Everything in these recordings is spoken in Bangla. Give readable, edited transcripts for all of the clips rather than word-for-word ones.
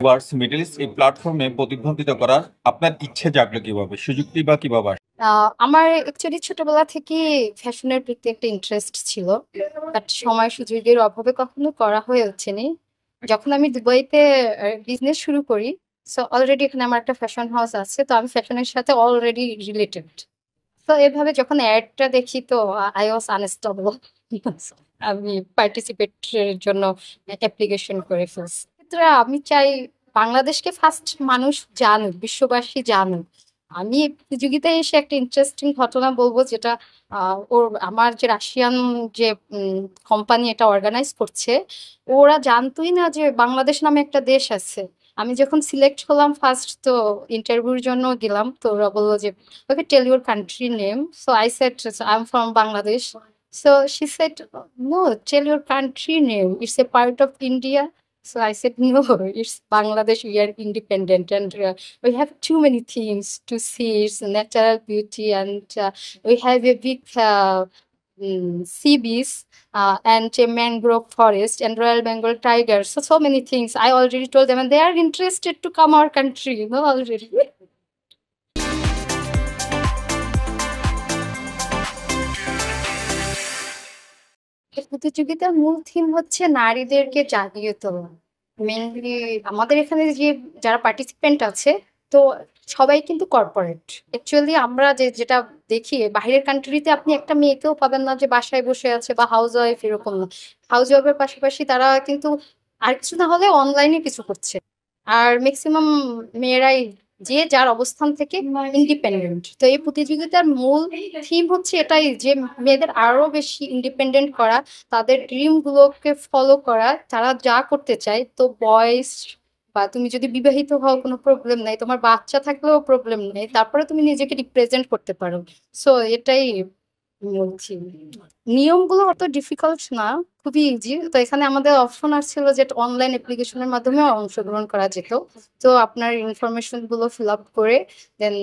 ওয়ার্স মিডল ইস্ট এই প্ল্যাটফর্মে প্রতিদ্বন্দ্বিতা করার আপনার ইচ্ছে জাগলো কিভাবে? সুযোগটি বা কিভাবে আসে? আমার অ্যাকচুয়ালি ছোটবেলা থেকে ফ্যাশনের প্রতি একটা ইন্টারেস্ট ছিল, বাট সময় সুযোগের অভাবে কখনো করা হয়ে ওঠেনি। যখন আমি দুবাইতে বিজনেস শুরু করি, সো অলরেডি এখানে আমার একটা ফ্যাশন হাউস আছে, তো আমি ফ্যাশনের সাথে অলরেডি রিলেটেড। তো এভাবে যখন অ্যাডটা দেখি, তো আই ওয়াজ আনস্টপেবল। আমি পার্টিসিপেটের জন্য অ্যাপ্লিকেশন করে ফেলছি। তো আমি চাই বাংলাদেশকে ফার্স্ট মানুষ জানুক, বিশ্ববাসী জানুক। আমি এই প্রতিযোগিতায় এসে একটা ইন্টারেস্টিং ঘটনা বলবো, যেটা ওর আমার যে রাশিয়ান যে কোম্পানি এটা অর্গানাইজ করছে, ওরা জানতোই না যে বাংলাদেশ নামে একটা দেশ আছে। আমি যখন সিলেক্ট হলাম ফার্স্ট, তো ইন্টারভিউর জন্য গেলাম, তো ওরা বললো যে okay, tell your country name. So I said, so I'm from Bangladesh. So she said, no, tell your country name. It's a part of India. So I said, no, it's Bangladesh. We are independent, and we have too many things to see. It's natural beauty, and we have a big sea beach, and a mangrove forest, and Royal Bengal tiger. So many things. I already told them, and they are interested to come our country, you know, already. এই প্রতিযোগিতার মূল থিম হচ্ছে নারীদেরকে জাগিয়ে তোলা। মেইনলি আমাদের এখানে যে যারা পার্টিসিপেন্ট আছে, তো সবাই কিন্তু কর্পোরেট। অ্যাকচুয়ালি আমরা যেটা দেখি, বাইরের কান্ট্রিতে আপনি একটা মেয়েকেও পাবেন না যে বাসায় বসে আছে বা হাউস ওয়াইফ, এরকম না। হাউস ওয়াইফের পাশাপাশি তারা কিন্তু আর কিছু না হলে অনলাইনে কিছু করছে। আর ম্যাক্সিমাম মেয়েরাই যে যার অবস্থান থেকে ইন্ডিপেন্ডেন্ট। তো এই প্রতিযোগিতার মূল থিম হচ্ছে এটাই, যে মেয়েদের আরো বেশি ইন্ডিপেন্ডেন্ট করা, তাদের ড্রিম গুলোকে ফলো করা, তারা যা করতে চায়। তো বয়স বা তুমি যদি বিবাহিত হও কোনো প্রবলেম নাই, তোমার বাচ্চা থাকলেও প্রবলেম নেই, তারপরে তুমি নিজেকে রিপ্রেজেন্ট করতে পারো। সো এটাই বলছি। নিয়মগুলো অত ডিফিকাল্ট না, খুবই ইজি। তো এখানে আমাদের অপশন আসছিল যে অনলাইন অ্যাপ্লিকেশনের মাধ্যমে অংশগ্রহণ করা যেত। তো আপনার ইনফরমেশন গুলো ফিল আপ করে দেন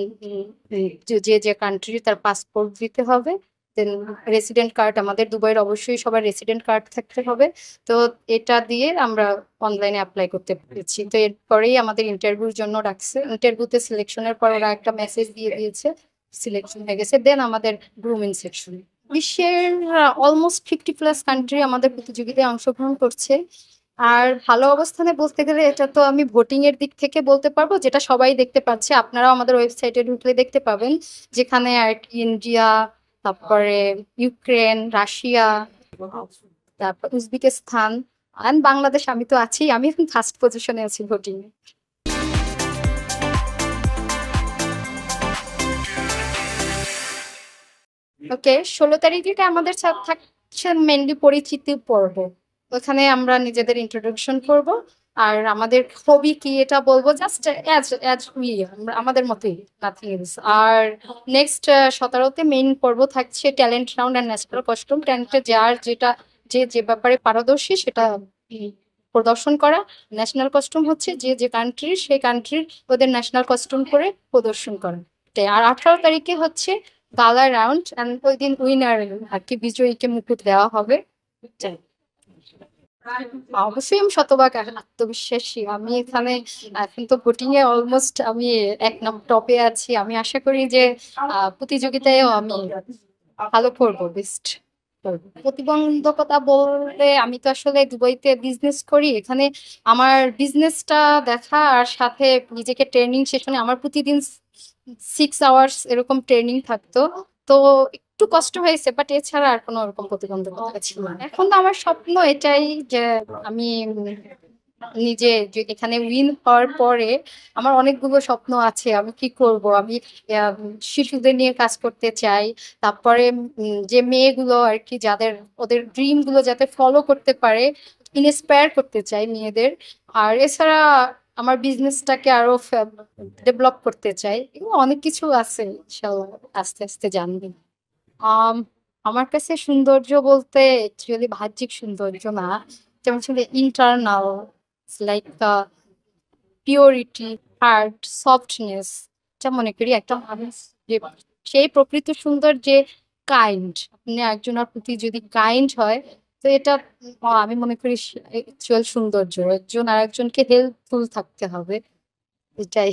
যে যে কান্ট্রি তার পাসপোর্ট দিতে হবে। দেন রেসিডেন্ট কার্ড, আমাদের দুবাইয়ের অবশ্যই সবার রেসিডেন্ট কার্ড থাকতে হবে। তো এটা দিয়ে আমরা অনলাইনে অ্যাপ্লাই করতে পেরেছি। তো এরপরেই আমাদের ইন্টারভিউর জন্য ডাকছে। ইন্টারভিউতে সিলেকশনের পর ওরা একটা মেসেজ দিয়ে দিয়েছে সিলেকশন হয়ে গেছে। দেন আমাদের গ্রুমিং সেকশন। বিশ্বের অলমোস্ট 50+ কান্ট্রি আমাদের প্রতিযোগিতায় অংশগ্রহণ করছে। আর ভালো অবস্থানে বলতে গেলে, এটা তো আমি ভোটিং এর দিক থেকে বলতে পারবো, যেটা সবাই দেখতে পাচ্ছে, আপনারাও আমাদের ওয়েবসাইটে ঢুকলে দেখতে পাবেন, যেখানে আর কি ইন্ডিয়া, তারপরে ইউক্রেন, রাশিয়া, তারপর উজবেকিস্তান, অ্যান্ড বাংলাদেশ, আমি তো আছি। আমি এখন ফার্স্ট পজিশনে আছি ভোটিং এ। ওকে, 16 তারিখ থেকে আমাদের থাকছে মেনলি পরিচিতি পর্ব। ওখানে আমরা নিজেদের ইন্ট্রোডাকশন করব, আর আমাদের হবি কি এটা বলবো, জাস্ট অ্যাজ অ্যাজ উই, আমাদের মতোই, নাথিং এলস। আর নেক্সট 17তে মেইন পর্ব থাকছে talent round and national costume. ট্যালেন্টে যার যেটা, যে যে ব্যাপারে পারদর্শী সেটা প্রদর্শন করা। ন্যাশনাল কস্টিউম হচ্ছে যে যে কান্ট্রির, সেই কান্ট্রির ওদের ন্যাশনাল কস্টিউম করে প্রদর্শন করা। আর 18 তারিখে হচ্ছে গালা রাউন্ড, এন্ড ওই দিন উইনার আর কি, বিজয়ীকে মুকুট দেওয়া হবে। এটাই। অবশ্যই আমি শতভাগ আত্মবিশ্বাসী। আমি এখানে এখন তো ভোটিং এ অলমোস্ট আমি এক নম্বর টপে আছি। আমি আশা করি যে প্রতিযোগিতায়ও আমি ভালো করবো, বেস্ট করবো। প্রতিবন্ধকতা বলতে, আমি তো আসলে দুবাইতে বিজনেস করি। এখানে আমার বিজনেসটা দেখা, আর সাথে নিজেকে ট্রেনিং সেশনে আমার প্রতিদিন 6 আওয়ার্স এরকম ট্রেনিং থাকতো। তো একটু কষ্ট হয়েছে, বাট এছাড়া আর কোনো ওরকম প্রতিবন্ধকতা ছিল না। এখন তো আমার স্বপ্ন এটাই যে আমি নিজে যে এখানে উইন হওয়ার পরে আমার অনেকগুলো স্বপ্ন আছে। আমি কি করব, আমি শিশুদের নিয়ে কাজ করতে চাই। তারপরে যে মেয়েগুলো আর কি, যাদের ওদের ড্রিম গুলো যাতে ফলো করতে পারে, ইন্সপায়ার করতে চাই মেয়েদের। আর এছাড়া আমার বিজনেসটাকে আরো ডেভেলপ করতে চাই। এগুলো অনেক কিছু আছে, ইনশাল্লাহ আস্তে আস্তে জানবেন। আম, আমার কাছে সৌন্দর্য বলতে অ্যাকচুয়ালি বাহ্যিক সৌন্দর্য না, যেমন ছিল internal, like purity, heart, softness. যা মনে করি একটা মানুষ যে সেই প্রকৃত সুন্দর, যে কাইন্ড, আপনি একজনের প্রতি যদি কাইন্ড হয়, তো এটা আমি মনে করি অ্যাকচুয়াল সৌন্দর্য। একজন আরেকজনকে হেল্পফুল থাকতে হবে। এটাই।